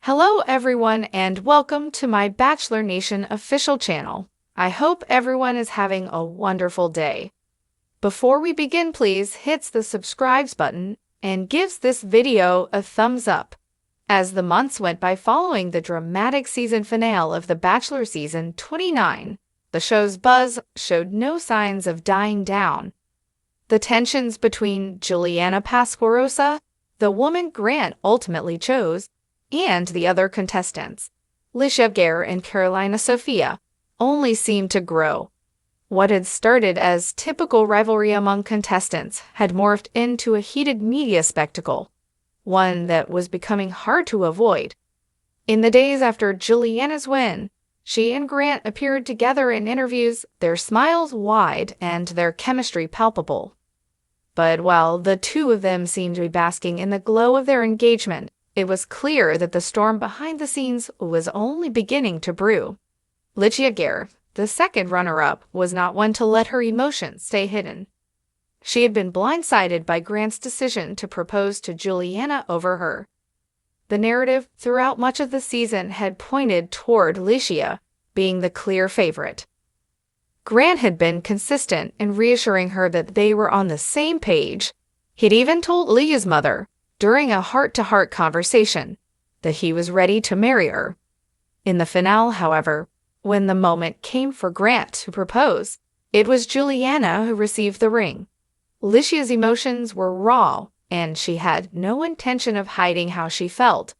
Hello everyone and welcome to my Bachelor Nation official channel. I hope everyone is having a wonderful day. Before we begin, please hit the subscribe button and give this video a thumbs up. As the months went by following the dramatic season finale of The Bachelor Season 29, the show's buzz showed no signs of dying down. The tensions between Juliana Pasquarosa, the woman Grant ultimately chose, and the other contestants, Litia and Carolina Sofia, only seemed to grow. What had started as typical rivalry among contestants had morphed into a heated media spectacle, one that was becoming hard to avoid. In the days after Juliana's win, she and Grant appeared together in interviews, their smiles wide and their chemistry palpable. But while the two of them seemed to be basking in the glow of their engagement, it was clear that the storm behind the scenes was only beginning to brew. Litia, the second runner-up, was not one to let her emotions stay hidden. She had been blindsided by Grant's decision to propose to Juliana over her. The narrative throughout much of the season had pointed toward Litia being the clear favorite. Grant had been consistent in reassuring her that they were on the same page. He'd even told Litia's mother, during a heart-to-heart conversation, that he was ready to marry her. In the finale, however, when the moment came for Grant to propose, it was Juliana who received the ring. Litia's emotions were raw, and she had no intention of hiding how she felt.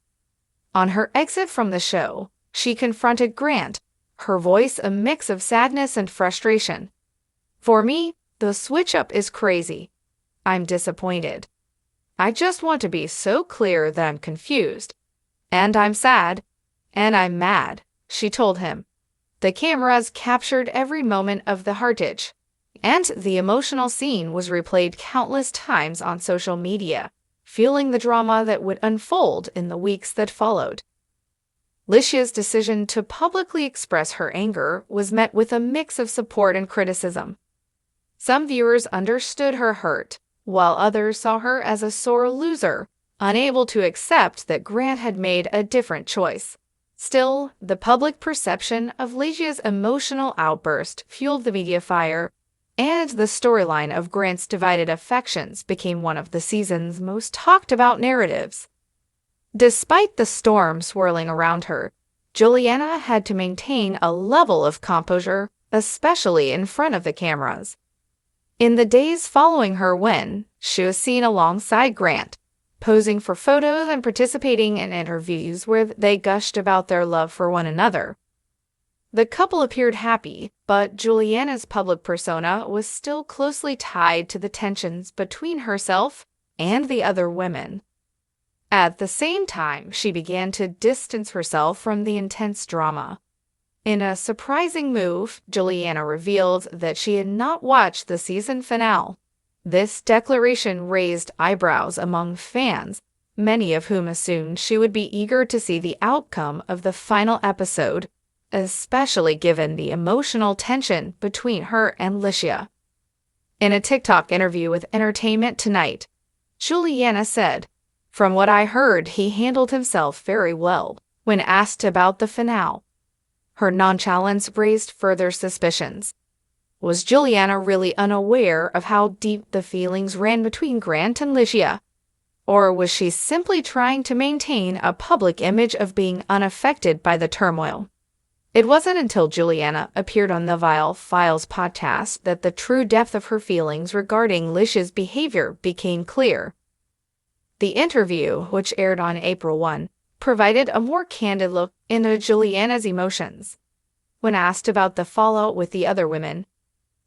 On her exit from the show, she confronted Grant, her voice a mix of sadness and frustration. "For me, the switch-up is crazy. I'm disappointed. I just want to be so clear that I'm confused. And I'm sad. And I'm mad," she told him. The cameras captured every moment of the heartache, and the emotional scene was replayed countless times on social media, fueling the drama that would unfold in the weeks that followed. Litia's decision to publicly express her anger was met with a mix of support and criticism. Some viewers understood her hurt, while others saw her as a sore loser, unable to accept that Grant had made a different choice. Still, the public perception of Litia's emotional outburst fueled the media fire, and the storyline of Grant's divided affections became one of the season's most talked-about narratives. Despite the storm swirling around her, Juliana had to maintain a level of composure, especially in front of the cameras. In the days following her win, she was seen alongside Grant, posing for photos and participating in interviews where they gushed about their love for one another. The couple appeared happy, but Juliana's public persona was still closely tied to the tensions between herself and the other women. At the same time, she began to distance herself from the intense drama. In a surprising move, Juliana revealed that she had not watched the season finale. This declaration raised eyebrows among fans, many of whom assumed she would be eager to see the outcome of the final episode, especially given the emotional tension between her and Litia. In a TikTok interview with Entertainment Tonight, Juliana said, "From what I heard, he handled himself very well." When asked about the finale, her nonchalance raised further suspicions. Was Juliana really unaware of how deep the feelings ran between Grant and Litia? Or was she simply trying to maintain a public image of being unaffected by the turmoil? It wasn't until Juliana appeared on the Vile Files podcast that the true depth of her feelings regarding Litia's behavior became clear. The interview, which aired on April 1, provided a more candid look into Juliana's emotions. When asked about the fallout with the other women,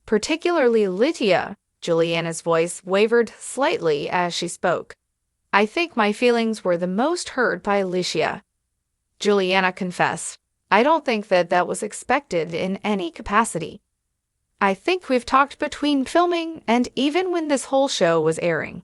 particularly Litia, Juliana's voice wavered slightly as she spoke. "I think my feelings were the most hurt by Litia," Juliana confessed. "I don't think that was expected in any capacity. I think we've talked between filming and even when this whole show was airing.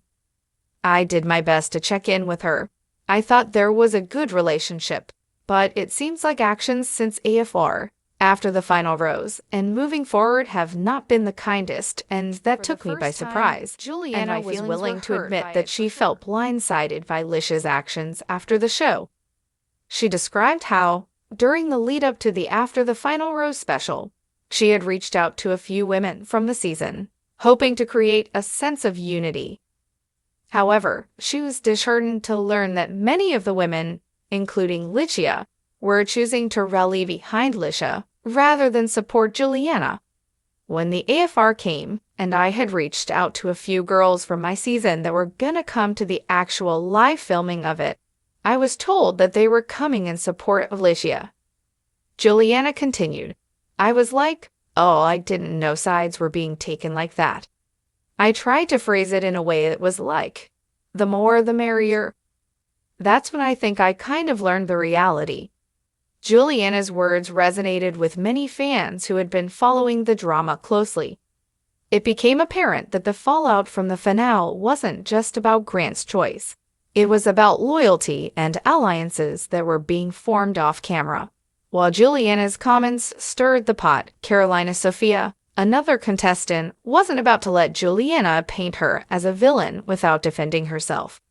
I did my best to check in with her. I thought there was a good relationship, but it seems like actions since AFR, after the final rose, and moving forward have not been the kindest, and that took me by surprise." Juliana was willing to admit that she felt blindsided by Litia's actions after the show. She described how, during the lead-up to the After the Final Rose special, she had reached out to a few women from the season, hoping to create a sense of unity. However, she was disheartened to learn that many of the women, including Litia, were choosing to rally behind Litia rather than support Juliana. When the AFR came, and I had reached out to a few girls from my season that were gonna come to the actual live filming of it, I was told that they were coming in support of Litia. Juliana continued, I was like, oh, I didn't know sides were being taken like that. I tried to phrase it in a way that was like, the more the merrier. That's when I think I kind of learned the reality. Juliana's words resonated with many fans who had been following the drama closely. It became apparent that the fallout from the finale wasn't just about Grant's choice. It was about loyalty and alliances that were being formed off camera. While Juliana's comments stirred the pot, Carolina Sophia, another contestant, wasn't about to let Juliana paint her as a villain without defending herself.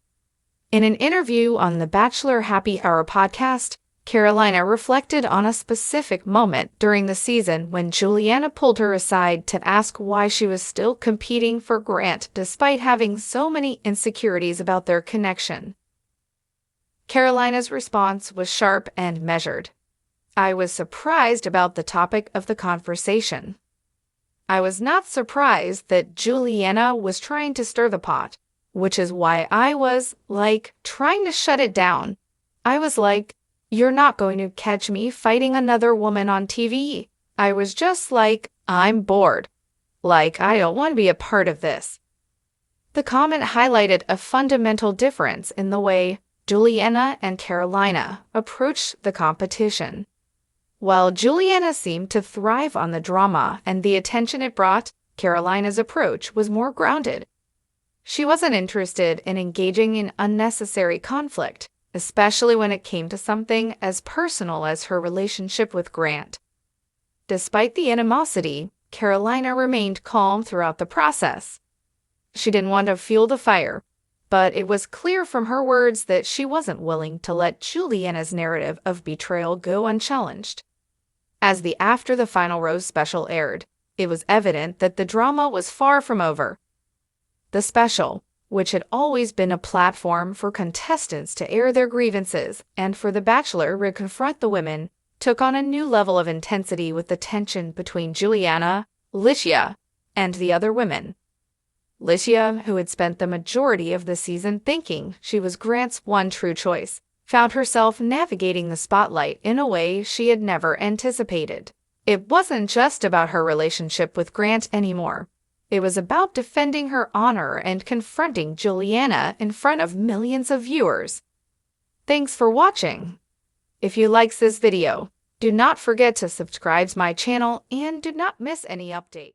In an interview on the Bachelor Happy Hour podcast, Carolina reflected on a specific moment during the season when Juliana pulled her aside to ask why she was still competing for Grant despite having so many insecurities about their connection. Carolina's response was sharp and measured. I was surprised about the topic of the conversation. I was not surprised that Juliana was trying to stir the pot, which is why I was, trying to shut it down. I was like, you're not going to catch me fighting another woman on TV. I was just like, I'm bored. I don't want to be a part of this. The comment highlighted a fundamental difference in the way Juliana and Carolina approached the competition. While Juliana seemed to thrive on the drama and the attention it brought, Carolina's approach was more grounded. She wasn't interested in engaging in unnecessary conflict, especially when it came to something as personal as her relationship with Grant. Despite the animosity, Carolina remained calm throughout the process. She didn't want to fuel the fire, but it was clear from her words that she wasn't willing to let Juliana's narrative of betrayal go unchallenged. As the After the Final Rose special aired, it was evident that the drama was far from over. The special, which had always been a platform for contestants to air their grievances and for The Bachelor to confront the women, took on a new level of intensity with the tension between Juliana, Litia, and the other women. Litia, who had spent the majority of the season thinking she was Grant's one true choice, found herself navigating the spotlight in a way she had never anticipated. It wasn't just about her relationship with Grant anymore. It was about defending her honor and confronting Juliana in front of millions of viewers. Thanks for watching. If you liked this video, do not forget to subscribe to my channel and do not miss any update.